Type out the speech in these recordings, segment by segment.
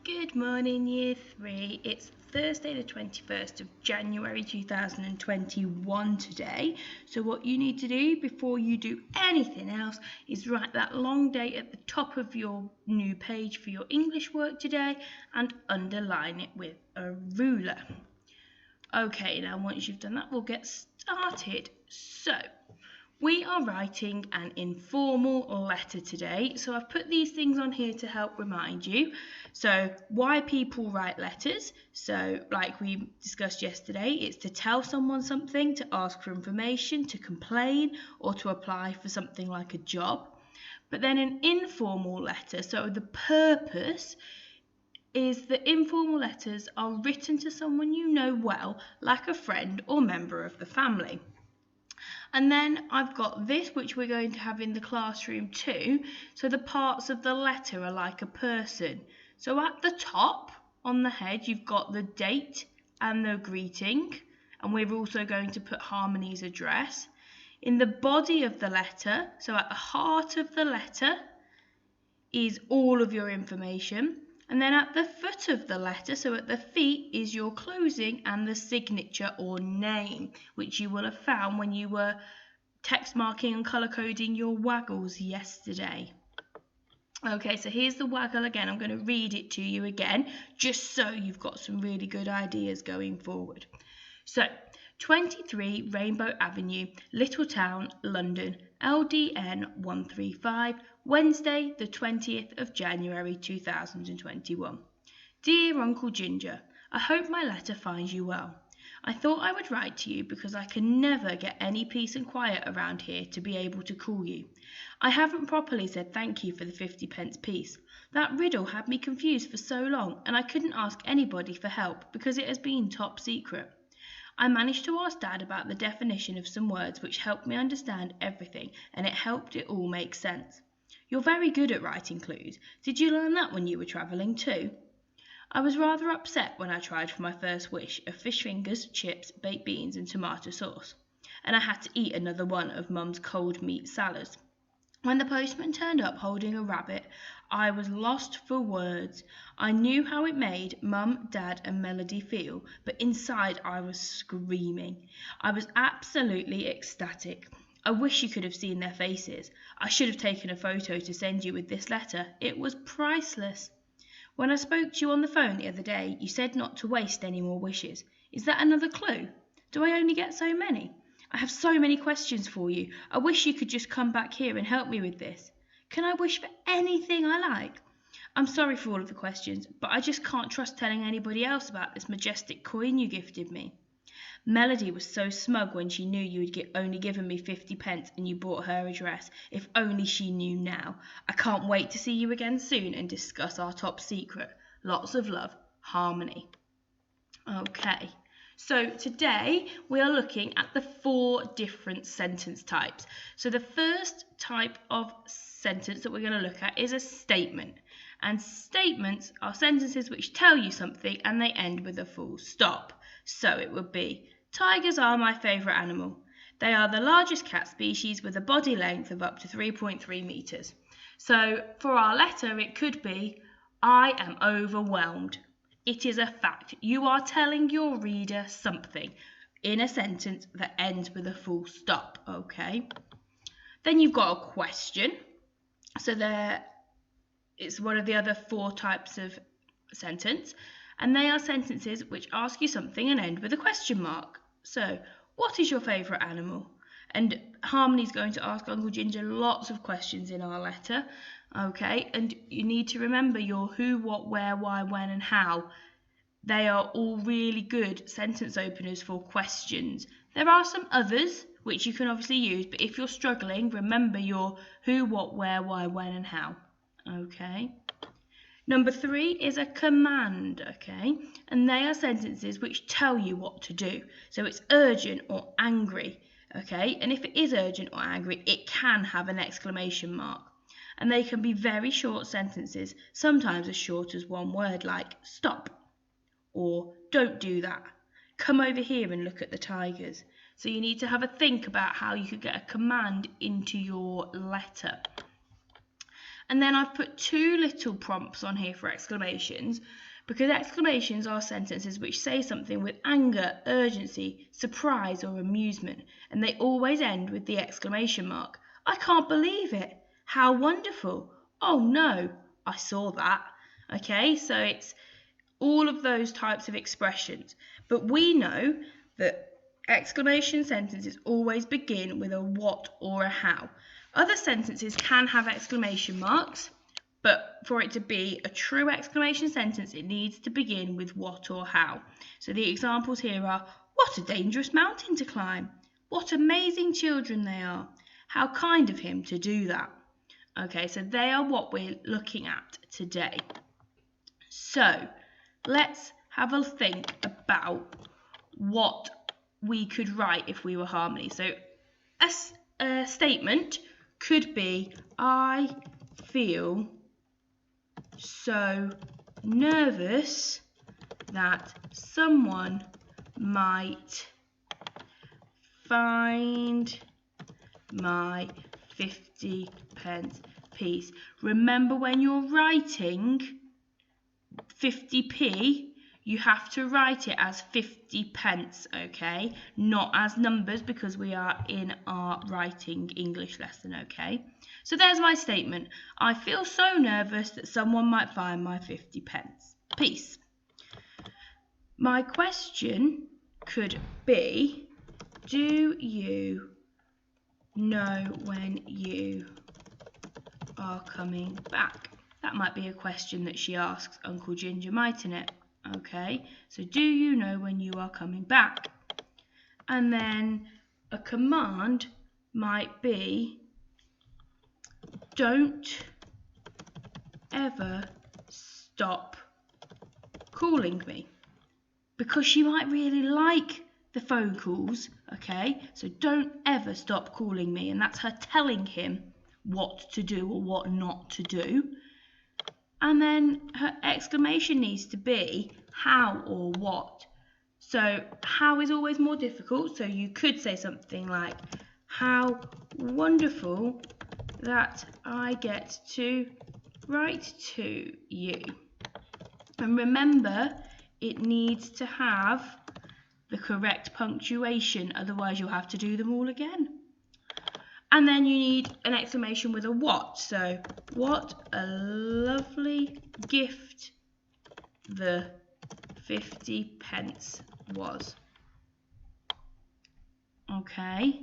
Good morning, Year 3. It's Thursday the 21st of January 2021 today. So what you need to do before you do anything else is write that long date at the top of your new page for your English work today and underline it with a ruler. Okay, now once you've done that, we'll get started. So, we are writing an informal letter today, so I've put these things on here to help remind you. So, why people write letters. So, like we discussed yesterday, it's to tell someone something, to ask for information, to complain, or to apply for something like a job. But then an informal letter, so the purpose is that informal letters are written to someone you know well, like a friend or member of the family. And then I've got this, which we're going to have in the classroom too. So the parts of the letter are like a person. So at the top on the head, you've got the date and the greeting. And we're also going to put Harmony's address. In the body of the letter, so at the heart of the letter, is all of your information. And then at the foot of the letter, so at the feet, is your closing and the signature or name, which you will have found when you were text marking and colour coding your waggles yesterday. Okay, so here's the waggle again. I'm going to read it to you again, just so you've got some really good ideas going forward. So, 23 Rainbow Avenue, Littletown, London, LDN 135, Wednesday the 20th of January 2021. Dear Uncle Ginger, I hope my letter finds you well. I thought I would write to you because I can never get any peace and quiet around here to be able to call you. I haven't properly said thank you for the 50p piece. That riddle had me confused for so long and I couldn't ask anybody for help because it has been top secret. I managed to ask Dad about the definition of some words which helped me understand everything and it helped it all make sense. You're very good at writing clues. Did you learn that when you were travelling too? I was rather upset when I tried for my first wish of fish fingers, chips, baked beans and tomato sauce, and I had to eat another one of Mum's cold meat salads. When the postman turned up holding a rabbit, I was lost for words. I knew how it made Mum, Dad and Melody feel, but inside I was screaming. I was absolutely ecstatic. I wish you could have seen their faces. I should have taken a photo to send you with this letter. It was priceless. When I spoke to you on the phone the other day, you said not to waste any more wishes. Is that another clue? Do I only get so many? I have so many questions for you. I wish you could just come back here and help me with this. Can I wish for anything I like? I'm sorry for all of the questions, but I just can't trust telling anybody else about this majestic coin you gifted me. Melody was so smug when she knew you had only given me 50p and you bought her address. If only she knew now. I can't wait to see you again soon and discuss our top secret. Lots of love, Harmony. Okay, so today we are looking at the 4 different sentence types. So the first type of sentence that we're going to look at is a statement. And statements are sentences which tell you something and they end with a full stop. So it would be, tigers are my favourite animal. They are the largest cat species with a body length of up to 3.3 metres. So for our letter, it could be, I am overwhelmed. It is a fact. You are telling your reader something in a sentence that ends with a full stop, okay? Then you've got a question. So it's one of the other 4 types of sentence. And they are sentences which ask you something and end with a question mark. So, what is your favourite animal? And Harmony's going to ask Uncle Ginger lots of questions in our letter. Okay, and you need to remember your who, what, where, why, when and how. They are all really good sentence openers for questions. There are some others which you can obviously use, but if you're struggling, remember your who, what, where, why, when and how. Okay. Number 3 is a command, okay? And they are sentences which tell you what to do. So it's urgent or angry, okay? And if it is urgent or angry, it can have an exclamation mark. And they can be very short sentences, sometimes as short as one word, like stop, or don't do that. Come over here and look at the tigers. So you need to have a think about how you could get a command into your letter. And then I've put 2 little prompts on here for exclamations, because exclamations are sentences which say something with anger, urgency, surprise, or amusement, and they always end with the exclamation mark. I can't believe it. How wonderful. Oh no, I saw that. Okay, so it's all of those types of expressions. But we know that exclamation sentences always begin with a what or a how. Other sentences can have exclamation marks, but for it to be a true exclamation sentence, it needs to begin with what or how. So the examples here are, what a dangerous mountain to climb. What amazing children they are. How kind of him to do that. Okay, so they are what we're looking at today. So let's have a think about what we could write if we were Harmony. So a statement could be, I feel so nervous that someone might find my 50p piece. Remember, when you're writing 50p, you have to write it as 50p, okay? Not as numbers, because we are in our writing English lesson, okay? So there's my statement. I feel so nervous that someone might find my 50p piece. My question could be, do you know when you are coming back? That might be a question that she asks Uncle Ginger, mightn't it? Okay, so do you know when you are coming back? And then a command might be, don't ever stop calling me. Because she might really like the phone calls, okay? So don't ever stop calling me. And that's her telling him what to do or what not to do. And then her exclamation needs to be how or what. So how is always more difficult. So you could say something like, how wonderful that I get to write to you. And remember, it needs to have the correct punctuation, otherwise you'll have to do them all again. And then you need an exclamation with a what. So, what a lovely gift the 50p was. Okay.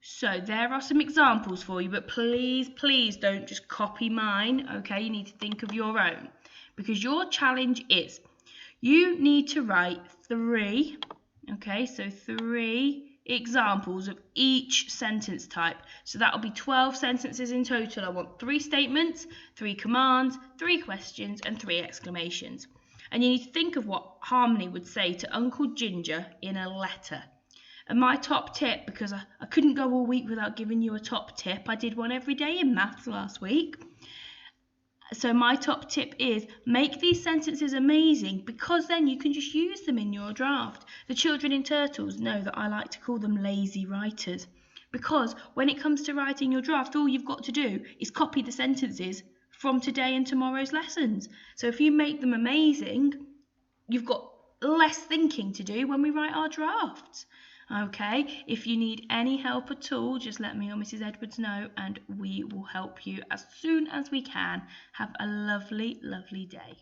So there are some examples for you, but please don't just copy mine, okay? You need to think of your own, because your challenge is, you need to write 3, okay, so 3 examples of each sentence type. So that'll be 12 sentences in total. I want 3 statements, 3 commands, 3 questions, and 3 exclamations. And you need to think of what Harmony would say to Uncle Ginger in a letter. And my top tip, because I couldn't go all week without giving you a top tip, I did one every day in maths last week. So my top tip is, make these sentences amazing, because then you can just use them in your draft. The children in Turtles know that I like to call them lazy writers, because when it comes to writing your draft, all you've got to do is copy the sentences from today and tomorrow's lessons. So if you make them amazing, you've got less thinking to do when we write our drafts. Okay, if you need any help at all, just let me or Mrs. Edwards know, and we will help you as soon as we can. Have a lovely, lovely day.